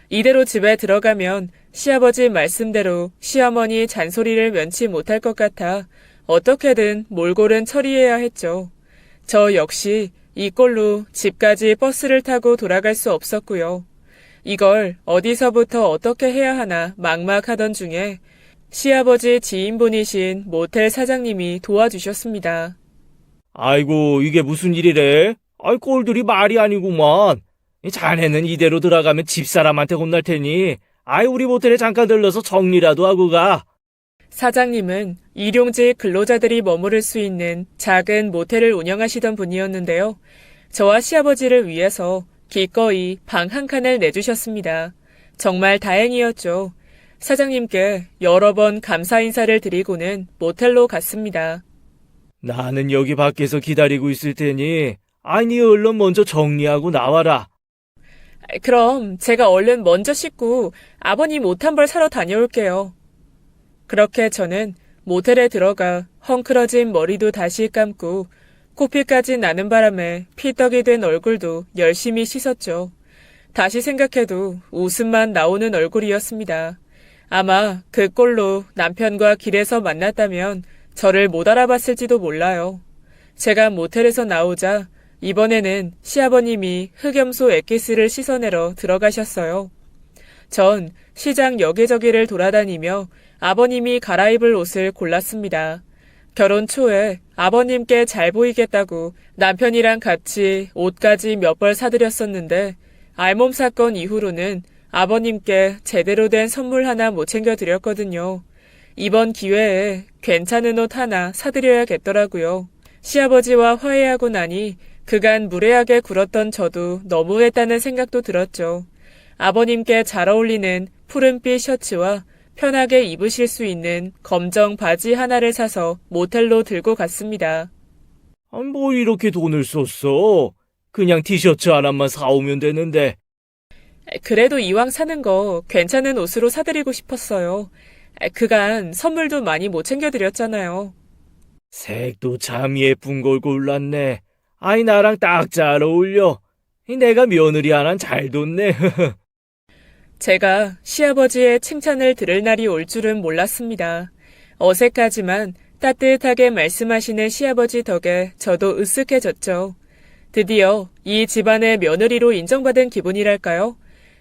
이대로 집에 들어가면 시아버지 말씀대로 시어머니 잔소리를 면치 못할 것 같아 어떻게든 몰골은 처리해야 했죠. 저 역시 이 꼴로 집까지 버스를 타고 돌아갈 수 없었고요. 이걸 어디서부터 어떻게 해야 하나 막막하던 중에 시아버지 지인분이신 모텔 사장님이 도와주셨습니다. 아이고, 이게 무슨 일이래? 꼴들이 말이 아니구만. 자네는 이대로 들어가면 집사람한테 혼날 테니, 우리 모텔에 잠깐 들러서 정리라도 하고 가. 사장님은 일용직 근로자들이 머무를 수 있는 작은 모텔을 운영하시던 분이었는데요. 저와 시아버지를 위해서 기꺼이 방 한 칸을 내주셨습니다. 정말 다행이었죠. 사장님께 여러 번 감사 인사를 드리고는 모텔로 갔습니다. 나는 여기 밖에서 기다리고 있을 테니, 네 얼른 먼저 정리하고 나와라. 그럼 제가 얼른 먼저 씻고 아버님 옷 한 벌 사러 다녀올게요. 그렇게 저는 모텔에 들어가 헝클어진 머리도 다시 감고 코피까지 나는 바람에 피떡이 된 얼굴도 열심히 씻었죠. 다시 생각해도 웃음만 나오는 얼굴이었습니다. 아마 그 꼴로 남편과 길에서 만났다면 저를 못 알아봤을지도 몰라요. 제가 모텔에서 나오자 이번에는 시아버님이 흑염소 엑기스를 씻어내러 들어가셨어요. 전 시장 여기저기를 돌아다니며 아버님이 갈아입을 옷을 골랐습니다. 결혼 초에 아버님께 잘 보이겠다고 남편이랑 같이 옷까지 몇 벌 사드렸었는데 알몸 사건 이후로는 아버님께 제대로 된 선물 하나 못 챙겨드렸거든요. 이번 기회에 괜찮은 옷 하나 사드려야겠더라고요. 시아버지와 화해하고 나니 그간 무례하게 굴었던 저도 너무했다는 생각도 들었죠. 아버님께 잘 어울리는 푸른빛 셔츠와 편하게 입으실 수 있는 검정 바지 하나를 사서 모텔로 들고 갔습니다. 뭐 이렇게 돈을 썼어? 그냥 티셔츠 하나만 사오면 되는데. 그래도 이왕 사는 거 괜찮은 옷으로 사드리고 싶었어요. 그간 선물도 많이 못 챙겨드렸잖아요. 색도 참 예쁜 걸 골랐네. 아이, 나랑 딱 잘 어울려. 내가 며느리 하나 잘 뒀네. 제가 시아버지의 칭찬을 들을 날이 올 줄은 몰랐습니다. 어색하지만 따뜻하게 말씀하시는 시아버지 덕에 저도 으쓱해졌죠. 드디어 이 집안의 며느리로 인정받은 기분이랄까요?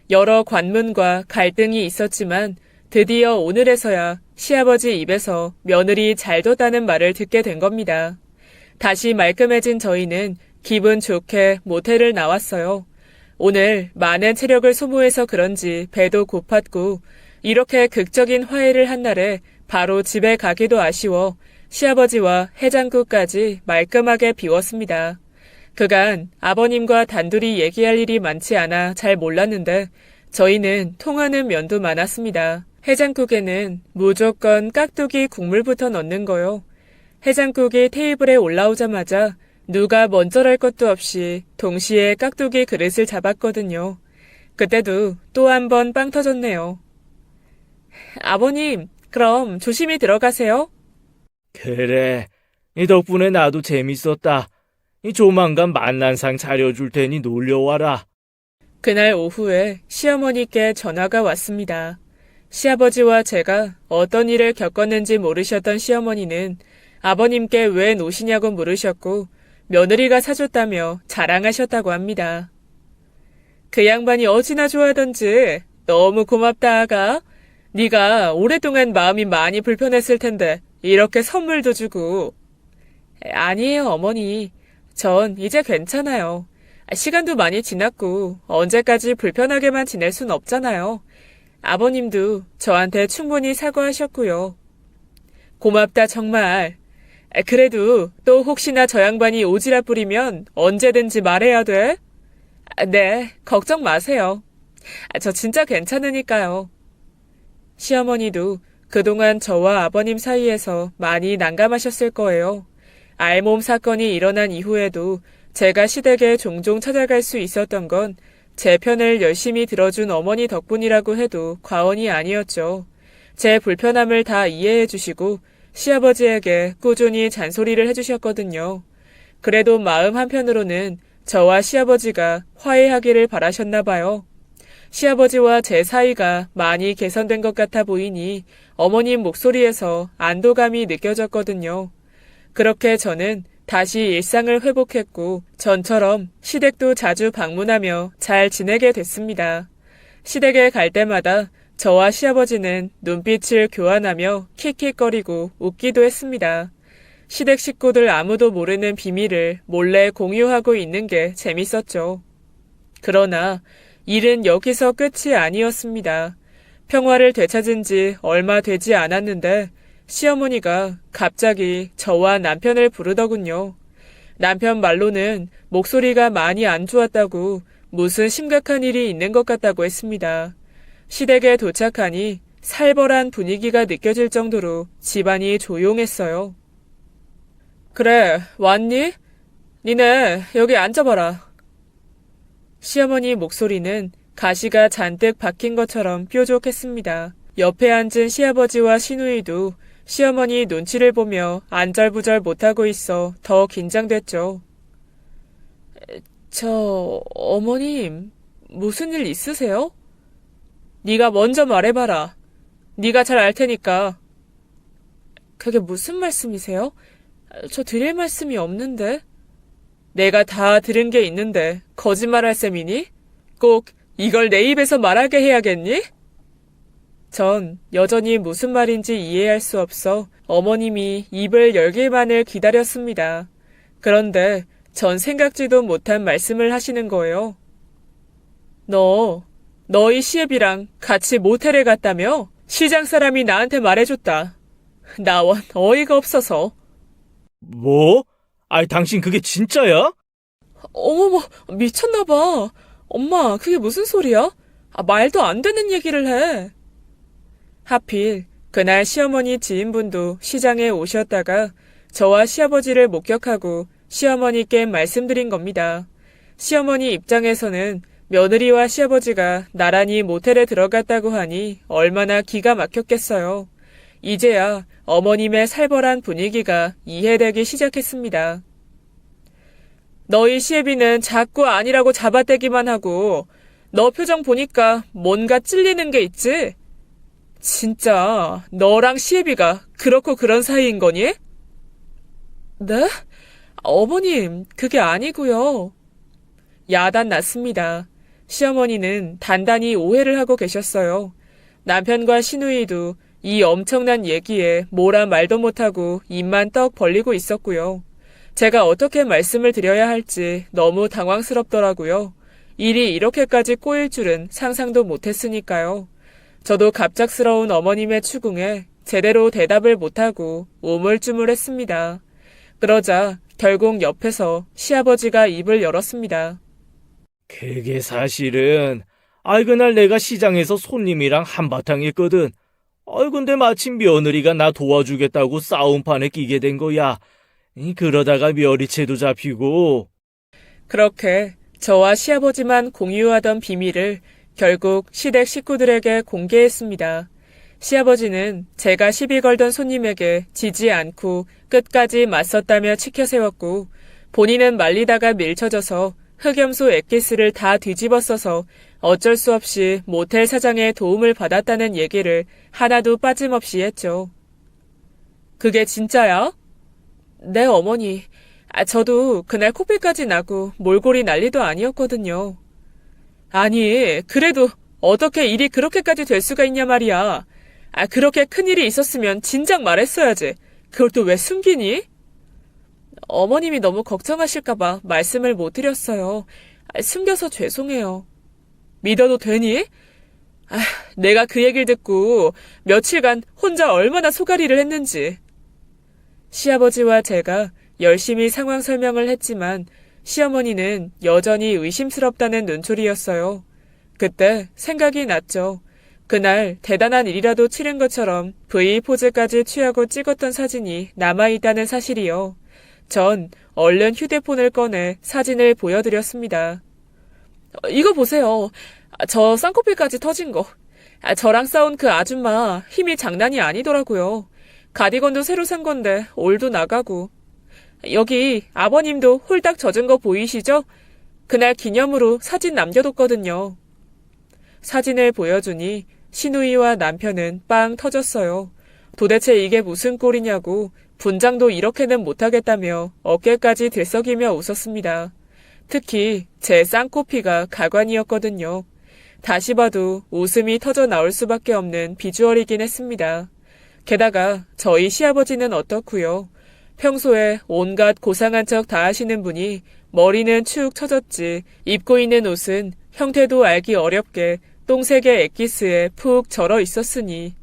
여러 관문과 갈등이 있었지만 드디어 오늘에서야 시아버지 입에서 며느리 잘 뒀다는 말을 듣게 된 겁니다. 다시 말끔해진 저희는 기분 좋게 모텔을 나왔어요. 오늘 많은 체력을 소모해서 그런지 배도 고팠고 이렇게 극적인 화해를 한 날에 바로 집에 가기도 아쉬워 시아버지와 해장국까지 말끔하게 비웠습니다. 그간 아버님과 단둘이 얘기할 일이 많지 않아 잘 몰랐는데 저희는 통하는 면도 많았습니다. 해장국에는 무조건 깍두기 국물부터 넣는 거요. 해장국이 테이블에 올라오자마자 누가 먼저랄 것도 없이 동시에 깍두기 그릇을 잡았거든요. 그때도 또 한 번 빵 터졌네요. 아버님, 그럼 조심히 들어가세요. 그래. 이 덕분에 나도 재밌었다. 조만간 만난상 차려줄 테니 놀려와라. 그날 오후에 시어머니께 전화가 왔습니다. 시아버지와 제가 어떤 일을 겪었는지 모르셨던 시어머니는 아버님께 왜 노시냐고 물으셨고 며느리가 사줬다며 자랑하셨다고 합니다. 그 양반이 어찌나 좋아하던지 너무 고맙다 아가. 네가 오랫동안 마음이 많이 불편했을 텐데 이렇게 선물도 주고. 아니에요 어머니. 전 이제 괜찮아요. 시간도 많이 지났고 언제까지 불편하게만 지낼 순 없잖아요. 아버님도 저한테 충분히 사과하셨고요. 고맙다 정말. 그래도 또 혹시나 저 양반이 오지랖 부리면 언제든지 말해야 돼. 네, 걱정 마세요. 저 진짜 괜찮으니까요. 시어머니도 그동안 저와 아버님 사이에서 많이 난감하셨을 거예요. 알몸 사건이 일어난 이후에도 제가 시댁에 종종 찾아갈 수 있었던 건 제 편을 열심히 들어준 어머니 덕분이라고 해도 과언이 아니었죠. 제 불편함을 다 이해해 주시고 시아버지에게 꾸준히 잔소리를 해주셨거든요. 그래도 마음 한편으로는 저와 시아버지가 화해하기를 바라셨나 봐요. 시아버지와 제 사이가 많이 개선된 것 같아 보이니 어머님 목소리에서 안도감이 느껴졌거든요. 그렇게 저는 다시 일상을 회복했고 전처럼 시댁도 자주 방문하며 잘 지내게 됐습니다. 시댁에 갈 때마다 저와 시아버지는 눈빛을 교환하며 킥킥거리고 웃기도 했습니다. 시댁 식구들 아무도 모르는 비밀을 몰래 공유하고 있는 게 재밌었죠. 그러나 일은 여기서 끝이 아니었습니다. 평화를 되찾은 지 얼마 되지 않았는데 시어머니가 갑자기 저와 남편을 부르더군요. 남편 말로는 목소리가 많이 안 좋았다고 무슨 심각한 일이 있는 것 같다고 했습니다. 시댁에 도착하니 살벌한 분위기가 느껴질 정도로 집안이 조용했어요. 그래, 왔니? 니네 여기 앉아봐라. 시어머니 목소리는 가시가 잔뜩 박힌 것처럼 뾰족했습니다. 옆에 앉은 시아버지와 시누이도 시어머니 눈치를 보며 안절부절 못하고 있어 더 긴장됐죠. 어머님, 무슨 일 있으세요? 네가 먼저 말해봐라. 네가 잘 알 테니까. 그게 무슨 말씀이세요? 저 드릴 말씀이 없는데. 내가 다 들은 게 있는데 거짓말할 셈이니? 꼭 이걸 내 입에서 말하게 해야겠니? 전 여전히 무슨 말인지 이해할 수 없어 어머님이 입을 열기만을 기다렸습니다. 그런데 전 생각지도 못한 말씀을 하시는 거예요. 너희 시애비랑 같이 모텔에 갔다며? 시장 사람이 나한테 말해줬다. 나 원 어이가 없어서. 뭐? 아이, 당신 그게 진짜야? 어머머, 미쳤나봐. 엄마, 그게 무슨 소리야? 말도 안 되는 얘기를 해. 하필 그날 시어머니 지인분도 시장에 오셨다가 저와 시아버지를 목격하고 시어머니께 말씀드린 겁니다. 시어머니 입장에서는 며느리와 시아버지가 나란히 모텔에 들어갔다고 하니 얼마나 기가 막혔겠어요. 이제야 어머님의 살벌한 분위기가 이해되기 시작했습니다. 너희 시애비는 자꾸 아니라고 잡아떼기만 하고 너 표정 보니까 뭔가 찔리는 게 있지? 진짜 너랑 시애비가 그렇고 그런 사이인 거니? 네? 어머님, 그게 아니고요. 야단 났습니다. 시어머니는 단단히 오해를 하고 계셨어요. 남편과 시누이도 이 엄청난 얘기에 뭐라 말도 못하고 입만 떡 벌리고 있었고요. 제가 어떻게 말씀을 드려야 할지 너무 당황스럽더라고요. 일이 이렇게까지 꼬일 줄은 상상도 못했으니까요. 저도 갑작스러운 어머님의 추궁에 제대로 대답을 못하고 우물쭈물했습니다. 그러자 결국 옆에서 시아버지가 입을 열었습니다. 그게 사실은, 그날 내가 시장에서 손님이랑 한바탕 했거든. 근데 마침 며느리가 나 도와주겠다고 싸움판에 끼게 된 거야. 그러다가 며리채도 잡히고. 그렇게 저와 시아버지만 공유하던 비밀을 결국 시댁 식구들에게 공개했습니다. 시아버지는 제가 시비 걸던 손님에게 지지 않고 끝까지 맞섰다며 치켜세웠고 본인은 말리다가 밀쳐져서 흑염소 액기스를 다 뒤집어 써서 어쩔 수 없이 모텔 사장의 도움을 받았다는 얘기를 하나도 빠짐없이 했죠. 그게 진짜야? 네, 어머니. 저도 그날 코피까지 나고 몰골이 난리도 아니었거든요. 아니, 그래도 어떻게 일이 그렇게까지 될 수가 있냐 말이야. 그렇게 큰일이 있었으면 진작 말했어야지. 그걸 또 왜 숨기니? 어머님이 너무 걱정하실까봐 말씀을 못 드렸어요. 숨겨서 죄송해요. 믿어도 되니? 내가 그 얘기를 듣고 며칠간 혼자 얼마나 소가리를 했는지. 시아버지와 제가 열심히 상황 설명을 했지만 시어머니는 여전히 의심스럽다는 눈초리였어요. 그때 생각이 났죠. 그날 대단한 일이라도 치른 것처럼 V 포즈까지 취하고 찍었던 사진이 남아있다는 사실이요. 전 얼른 휴대폰을 꺼내 사진을 보여드렸습니다. 이거 보세요. 저 쌍꺼풀까지 터진 거. 저랑 싸운 그 아줌마 힘이 장난이 아니더라고요. 가디건도 새로 산 건데 올도 나가고. 여기 아버님도 홀딱 젖은 거 보이시죠? 그날 기념으로 사진 남겨뒀거든요. 사진을 보여주니 시누이와 남편은 빵 터졌어요. 도대체 이게 무슨 꼴이냐고 분장도 이렇게는 못하겠다며 어깨까지 들썩이며 웃었습니다. 특히 제 쌍코피가 가관이었거든요. 다시 봐도 웃음이 터져 나올 수밖에 없는 비주얼이긴 했습니다. 게다가 저희 시아버지는 어떻고요? 평소에 온갖 고상한 척 다 하시는 분이 머리는 축 처졌지 입고 있는 옷은 형태도 알기 어렵게 똥색의 액기스에 푹 절어 있었으니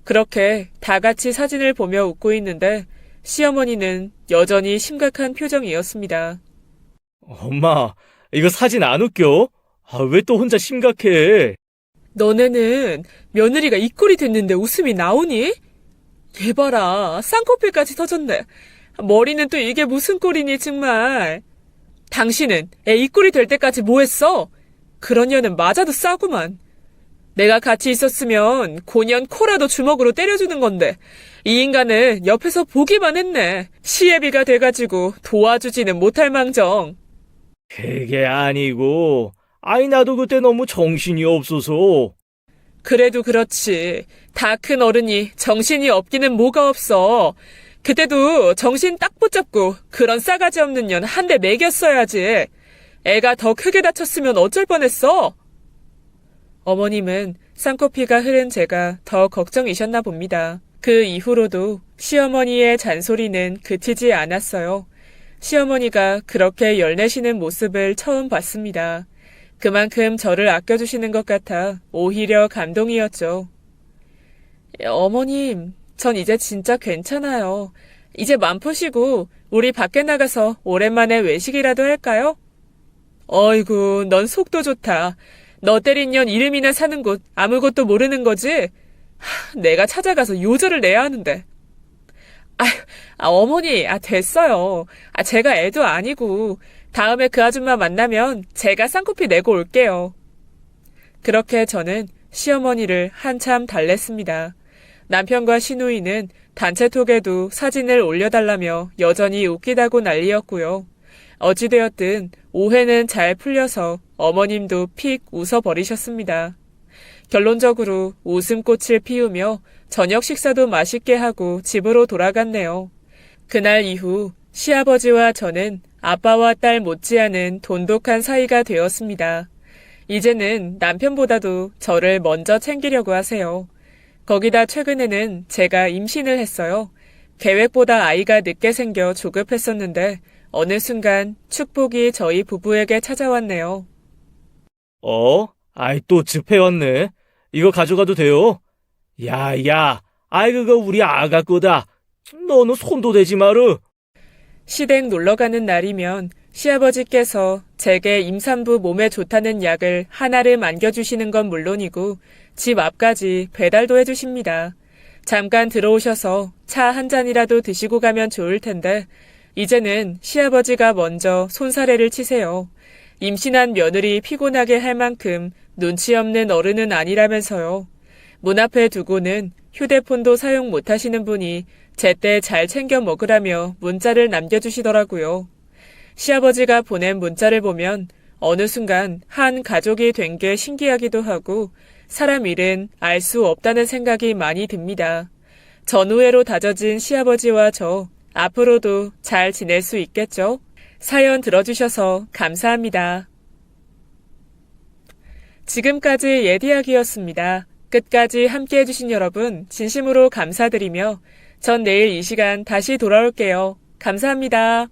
그렇게 다 같이 사진을 보며 웃고 있는데 시어머니는 여전히 심각한 표정이었습니다. 엄마, 이거 사진 안 웃겨? 왜 또 혼자 심각해? 너네는 며느리가 이 꼴이 됐는데 웃음이 나오니? 얘 봐라, 쌍꺼풀까지 터졌네. 머리는 또 이게 무슨 꼴이니 정말. 당신은 애 이 꼴이 될 때까지 뭐 했어? 그런 년은 맞아도 싸구만. 내가 같이 있었으면 고년 코라도 주먹으로 때려주는 건데 이 인간은 옆에서 보기만 했네. 시애비가 돼가지고 도와주지는 못할 망정. 그게 아니고, 나도 그때 너무 정신이 없어서. 그래도 그렇지. 다 큰 어른이 정신이 없기는 뭐가 없어. 그때도 정신 딱 붙잡고 그런 싸가지 없는 년 한 대 매겼어야지. 애가 더 크게 다쳤으면 어쩔 뻔했어. 어머님은 쌍코피가 흐른 제가 더 걱정이셨나 봅니다. 그 이후로도 시어머니의 잔소리는 그치지 않았어요. 시어머니가 그렇게 열내시는 모습을 처음 봤습니다. 그만큼 저를 아껴주시는 것 같아 오히려 감동이었죠. 어머님, 전 이제 진짜 괜찮아요. 이제 맘 푸시고 우리 밖에 나가서 오랜만에 외식이라도 할까요? 어이구, 넌 속도 좋다. 너 때린 년 이름이나 사는 곳 아무것도 모르는 거지? 내가 찾아가서 요절을 내야 하는데. 어머니, 됐어요. 제가 애도 아니고 다음에 그 아줌마 만나면 제가 쌍코피 내고 올게요. 그렇게 저는 시어머니를 한참 달랬습니다. 남편과 시누이는 단체톡에도 사진을 올려달라며 여전히 웃기다고 난리였고요. 어찌되었든 오해는 잘 풀려서 어머님도 픽 웃어버리셨습니다. 결론적으로 웃음꽃을 피우며 저녁 식사도 맛있게 하고 집으로 돌아갔네요. 그날 이후 시아버지와 저는 아빠와 딸 못지않은 돈독한 사이가 되었습니다. 이제는 남편보다도 저를 먼저 챙기려고 하세요. 거기다 최근에는 제가 임신을 했어요. 계획보다 아이가 늦게 생겨 조급했었는데 어느 순간 축복이 저희 부부에게 찾아왔네요. 또 즙해왔네. 이거 가져가도 돼요? 야, 그거 우리 아가 거다. 너는 손도 대지 마르. 시댁 놀러가는 날이면 시아버지께서 제게 임산부 몸에 좋다는 약을 하나를 안겨주시는 건 물론이고 집 앞까지 배달도 해주십니다. 잠깐 들어오셔서 차 한 잔이라도 드시고 가면 좋을 텐데 이제는 시아버지가 먼저 손사래를 치세요. 임신한 며느리 피곤하게 할 만큼 눈치 없는 어른은 아니라면서요. 문 앞에 두고는 휴대폰도 사용 못하시는 분이 제때 잘 챙겨 먹으라며 문자를 남겨주시더라고요. 시아버지가 보낸 문자를 보면 어느 순간 한 가족이 된 게 신기하기도 하고 사람 일은 알 수 없다는 생각이 많이 듭니다. 전우애로 다져진 시아버지와 저 앞으로도 잘 지낼 수 있겠죠? 사연 들어주셔서 감사합니다. 지금까지 예디야기였습니다. 끝까지 함께 해주신 여러분 진심으로 감사드리며 전 내일 이 시간 다시 돌아올게요. 감사합니다.